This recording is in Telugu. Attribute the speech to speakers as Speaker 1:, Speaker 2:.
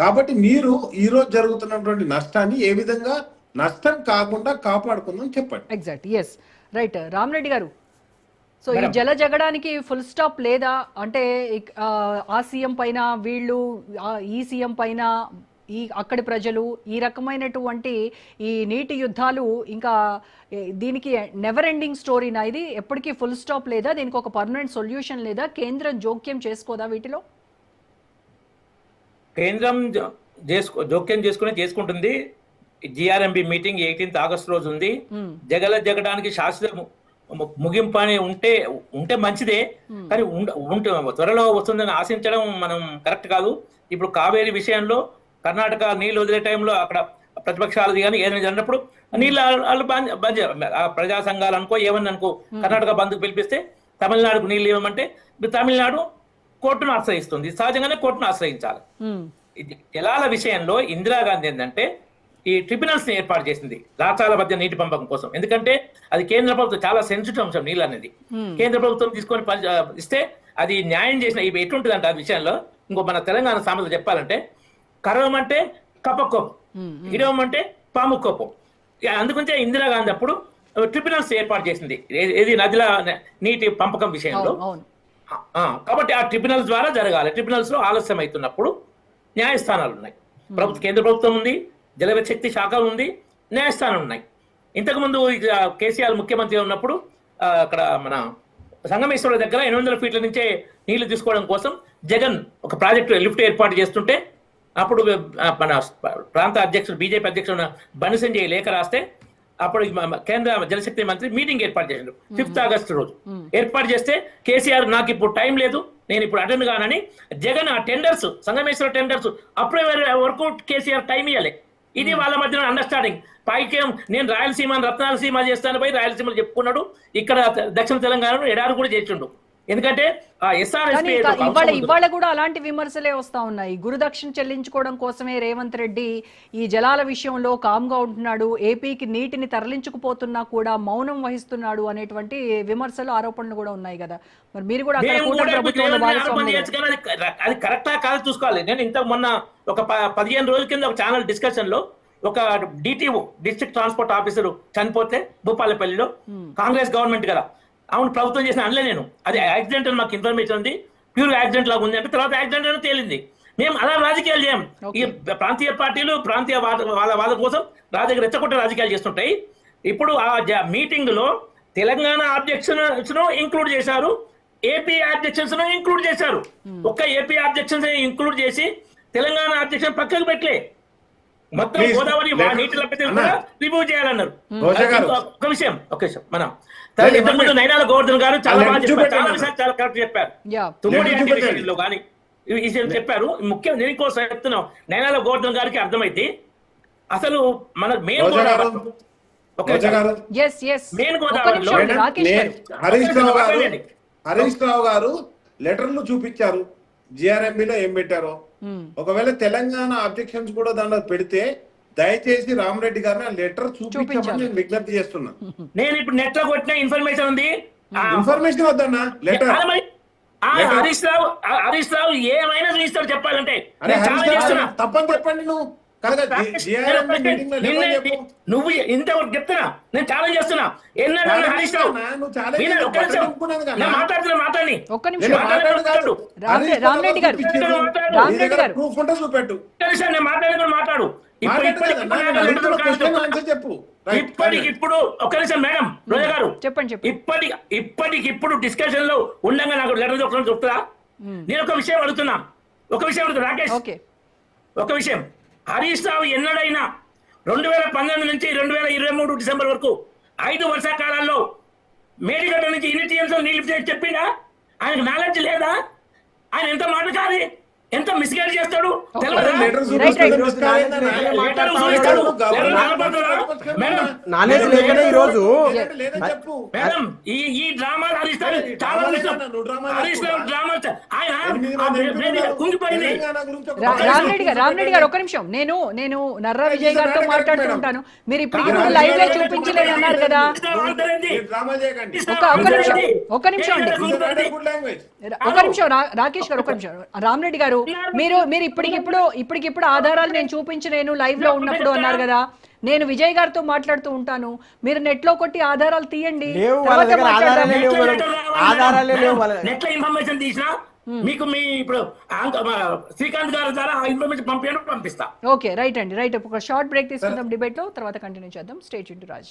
Speaker 1: కాబట్టి మీరు ఈ రోజు జరుగుతున్నటువంటి నష్టాన్ని ఏ విధంగా నష్టం కాకుండా కాపాడుకుందాం చెప్పండి.
Speaker 2: Exact, yes, right. రామరెడ్డి గారు, సో ఈ జల జగడానికి ఫుల్ స్టాప్ లేదా అంటే ఆ సీఎం పైన వీళ్ళు, ఈ సీఎం పైన ఈ అక్కడి ప్రజలు, ఈ రకమైనటువంటి ఈ నీటి యుద్ధాలు ఇంకా దీనికి నెవర్ ఎండింగ్ స్టోరీనా? ఇది ఎప్పటికీ ఫుల్ స్టాప్ లేదా? దీనికి ఒక పర్మనెంట్ సొల్యూషన్ లేదా? కేంద్రం జోక్యం చేసుకోదా వీటిలో?
Speaker 3: కేంద్రం జోక్యం చేసుకుంటుంది. జిఆర్ఎంబి మీటింగ్ 18th ఆగస్టు రోజు ఉంది. జగడానికి శాశ్వత ముగింపు అని ఉంటే మంచిదే, కానీ త్వరలో వస్తుందని ఆశించడం మనం కరెక్ట్ కాదు. ఇప్పుడు కావేరీ విషయంలో కర్ణాటక నీళ్ళు వదిలే టైంలో అక్కడ ప్రతిపక్షాలది కానీ ఏదైనా జరిగినప్పుడు నీళ్ళు బంద్ ప్రజా సంఘాలు అనుకో ఏమని అనుకో కర్ణాటక బంద్కు పిలిపిస్తే తమిళనాడుకు నీళ్ళు ఇవ్వమంటే తమిళనాడు కోర్టును ఆశ్రయిస్తుంది. సహజంగానే కోర్టును ఆశ్రయించాలి. జలాల విషయంలో ఇందిరాగాంధీ ఏంటంటే ఈ ట్రిబ్యునల్స్ ని ఏర్పాటు చేసింది రాష్ట్రాల మధ్య నీటి పంపకం కోసం. ఎందుకంటే అది కేంద్ర ప్రభుత్వం చాలా సెన్సిటివ్ అంశం నీళ్ళు అనేది. కేంద్ర ప్రభుత్వం తీసుకొని ఇస్తే అది న్యాయం చేసిన ఇవి ఎటువంటిదంటే ఆ విషయంలో ఇంకో మన తెలంగాణ సామెతలు చెప్పాలంటే కరవమంటే కప్పకోపం, ఇడవమంటే పాము కోపం. అందుకుంటే ఇందిరాగాంధీ అప్పుడు ట్రిబ్యునల్స్ ఏర్పాటు చేసింది ఏది నదుల నీటి పంపకం విషయంలో. కాబట్టి ఆ ట్రిబ్యునల్స్ ద్వారా జరగాలి. ట్రిబ్యునల్స్ లో ఆలస్యం అవుతున్నప్పుడు న్యాయస్థానాలు ఉన్నాయి. కేంద్ర ప్రభుత్వం ఉంది, జలశక్తి శాఖ ఉంది, న్యాయస్థానం ఉన్నాయి. ఇంతకుముందు కేసీఆర్ ముఖ్యమంత్రి ఉన్నప్పుడు అక్కడ మన సంగమేశ్వర దగ్గర 800 ఫీట్ల నుంచే నీళ్లు తీసుకోవడం కోసం జగన్ ఒక ప్రాజెక్టు లిఫ్ట్ ఏర్పాటు చేస్తుంటే అప్పుడు మన ప్రాంత అధ్యక్షుడు బీజేపీ అధ్యక్షుడు బండి సంజయ్ లేఖ రాస్తే అప్పుడు కేంద్ర జలశక్తి మంత్రి మీటింగ్ ఏర్పాటు చేసిండు 5th ఆగస్టు రోజు. ఏర్పాటు చేస్తే కేసీఆర్ నాకు ఇప్పుడు టైం లేదు, నేను ఇప్పుడు అటెండ్ కానని జగన్ ఆ టెండర్స్ సంగమేశ్వర టెండర్స్ అప్పుడే వరకు కేసీఆర్ టైం ఇవ్వలే. ఇది వాళ్ళ మధ్యన అండర్స్టాండింగ్. పైకేం నేను రాయలసీమ రత్నాలసీమ చేస్తాను పోయి రాయలసీమలో చెప్పుకున్నాడు, ఇక్కడ దక్షిణ తెలంగాణలో ఎడారు కూడా చేసిండు. ఎందుకంటే
Speaker 2: ఇవాళ కూడా అలాంటి విమర్శలే వస్తా ఉన్నాయి. గురుదక్షిణ చెల్లించుకోవడం కోసమే రేవంత్ రెడ్డి ఈ జలాల విషయంలో కామ్గా ఉంటున్నాడు, ఏపీకి నీటిని తరలించుకుపోతున్నా కూడా మౌనం వహిస్తున్నాడు అనేటువంటి విమర్శలు, ఆరోపణలు కూడా ఉన్నాయి కదా. మరి మీరు కూడా
Speaker 3: అది కరెక్టా కాదు చూసుకోవాలి. నేను ఇంత మొన్న ఒక 15 రోజుల కింద ఒక ఛానల్ డిస్కషన్ లో ఒక డిటిఓ డిస్ట్రిక్ట్ ట్రాన్స్పోర్ట్ ఆఫీసర్ చనిపోతే భూపాలపల్లిలో కాంగ్రెస్ గవర్నమెంట్ కదా, అవును ప్రభుత్వం చేసిన అనలే నేను, అది యాక్సిడెంట్ అని మాకు ఇన్ఫర్మేషన్ ఉంది, ప్యూర్ యాక్సిడెంట్ లాగా ఉంది అంటే తర్వాత యాక్సిడెంట్ అని తేలింది. మేము అలా రాజకీయాలు చేయం. ఈ ప్రాంతీయ పార్టీలు ప్రాంతీయ వాళ్ళ కోసం రెచ్చగొట్టే రాజకీయాలు చేస్తుంటాయి. ఇప్పుడు ఆ మీటింగ్ లో తెలంగాణ అబ్జెక్షన్స్ ఇంక్లూడ్ చేశారు, ఏపీ అబ్జెక్షన్స్ ఇంక్లూడ్ చేశారు. ఒక్క ఏపీ అబ్జెక్షన్స్ ఇంక్లూడ్ చేసి తెలంగాణ అబ్జెక్షన్ పక్కకు పెట్టలే. మొత్తం గోదావరి నీటి లభ్యత రిమూవ్ చేయాలన్నారు. ఒక విషయం మనం ఇంతకుముందు నైనాల గోవర్ధన్ గారు చాలా విషయాలు చాలా కరెక్ట్ చెప్పారు. తుమ్మడి కానీ ఈ విషయం చెప్పారు. ముఖ్యం దీనికోసం చెప్తున్నాం, నైనాల గోవర్ధన్ గారికి అర్థమైతే అసలు మన మెయిన్ గోదావరిలో
Speaker 1: హరీష్ రావు గారు లెటర్లు చూపించారు, జిఆర్ఎంబిలో ఏం పెట్టారో. ఒకవేళ తెలంగాణ అబ్జెక్షన్స్ కూడా దాంట్లో పెడితే దయచేసి రామరెడ్డి గారిని ఆ లెటర్ చూపించమని నేను విజ్ఞప్తి చేస్తున్నా.
Speaker 3: నేను ఇప్పుడు నెట్ లో కొట్టిన ఇన్ఫర్మేషన్ ఉంది,
Speaker 1: ఇన్ఫర్మేషన్ వద్దన్నా లెటర్.
Speaker 3: హరీష్ రావు ఏమైనా చూపిస్తాడు చెప్పాలంటే
Speaker 1: తప్పని చెప్పండి.
Speaker 3: నువ్వు ఇంత చెప్తున్నా, నేను ఛాలెంజ్ చేస్తున్నా. హరీష్ రావు మాట్లాడి మాట్లాడు. ఇప్పటికిప్పుడు ఒక నిమిషం మేడం రోజా గారు
Speaker 2: చెప్పండి.
Speaker 3: ఇప్పటికిప్పుడు డిస్కషన్ లో ఉండగా నాకు లెటర్ దొరకడం చెప్తుందా? నేను ఒక విషయం అడుగుతున్నా రాకేష్, ఒక విషయం. హరీష్ రావు ఎన్నడైనా 2019 నుంచి 2023 డిసెంబర్ వరకు 5 వర్షాకాలాల్లో మేడిగడ్డ నుంచి ఇన్ని టీఎంసీ నీళ్ళు చెప్పిందా? ఆయనకు నాలెడ్జ్ లేదా? ఆయన ఎంత మాటకారి, ఎంత మిస్గైడ్ చేస్తాడు తెలియదా?
Speaker 4: నాలెడ్జ్ లేకనే ఈ రోజు
Speaker 1: లేదని చెప్పు.
Speaker 3: మేడం ఈ డ్రామా హరీష్ రావు చాలా ఇష్టం. హరీష్ రావు డ్రామా ఆయన కుంగిపోయింది.
Speaker 2: రామరెడ్డి గారు ఒక్క నిమిషం, నేను నర్రా విజయ్ గారితో మాట్లాడుతూ ఉంటాను. మీరు ఇప్పుడు లైవ్ లో చూపించలేదు అన్నారు కదా.
Speaker 1: డ్రామా చేయకండి.
Speaker 2: ఒక్క నిమిషం అండి,
Speaker 1: గుడ్ లాంగ్వేజ్.
Speaker 2: ఒక నిమిషం రాకేష్ గారు, ఒక నిమిషం. రామరెడ్డి గారు, మీరు ఇప్పటికిప్పుడు ఆధారాలు నేను చూపించలేను లైవ్ లో ఉన్నప్పుడు అన్నారు కదా. నేను విజయ్ గారితో మాట్లాడుతూ ఉంటాను, మీరు నెట్ లో కొట్టి ఆధారాలు తీయండి.
Speaker 3: నెట్ లో ఇన్ఫర్మేషన్ తీసినా మీకు మీ ఇప్పుడు శ్రీకాంత్ గారి ద్వారా ఆ ఇన్ఫర్మేషన్ పంపిస్తా.
Speaker 2: ఓకే, రైట్ అండి, రైట్. ఒక షార్ట్ బ్రేక్ తీసుకుందాం డిబేట్ లో, తర్వాత కంటిన్యూ చేద్దాం. Stay tuned to Raj.